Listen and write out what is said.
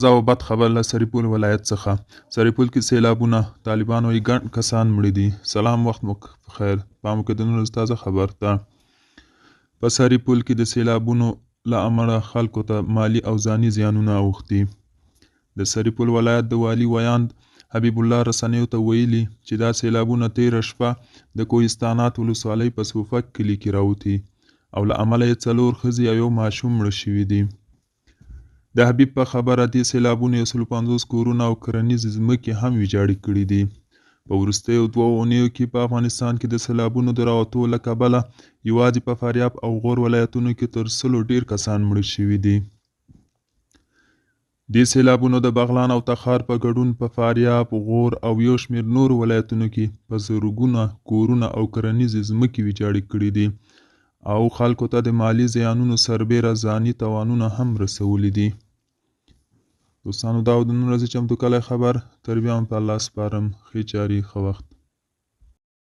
زه او بد خبر له سرپل ولایت څخه. سرپل کې سیلابونه، طالبان وایي ګڼ کسان مړه دي. سلام، وخت مو بخیر. پام وکړئ تازه خبر ته. په سرپل کې د سیلابونو له امله خلکو ته مالی او ځاني زیانونه اوښتي. د سرپل ولایت د والي ویاند حبیب الله رسنیو ته ویلي چې دا سیلابونه تیره شپه د کوهستانات ولسوالۍ په صوفک کلي کې راوتي او له امله یې 4 ښځې او 1 ماشوم مړه شوي دي. د حبیب په خبره دې سیلابونو 150 کورونه او کرنیزې ځمکې هم ویجاړې کړي دي. په وروستیو 2 اونیو کې په افغانستان کې د سیلابونو د راوتو له کبله یوازې په فاریاب او غور ولایتونو کې تر 100 ډیر کسان مړه شوي دي. دې سیلابونو د بغلان او تخار په ګډون په فاریاب، غور او یو شمېر نورو ولایتونو کې په زرګونه کورونه او کرنیزې ځمکې ویجاړې کړي دي او خلکو ته د مالی زیانونو سربیره ځاني تاوانونه هم رسولي دي. دوستانو، دا و د نن ورځې چمتو کلی خبر. تر بیا هم په الله سپارم. ښې چارې، ښه وخت.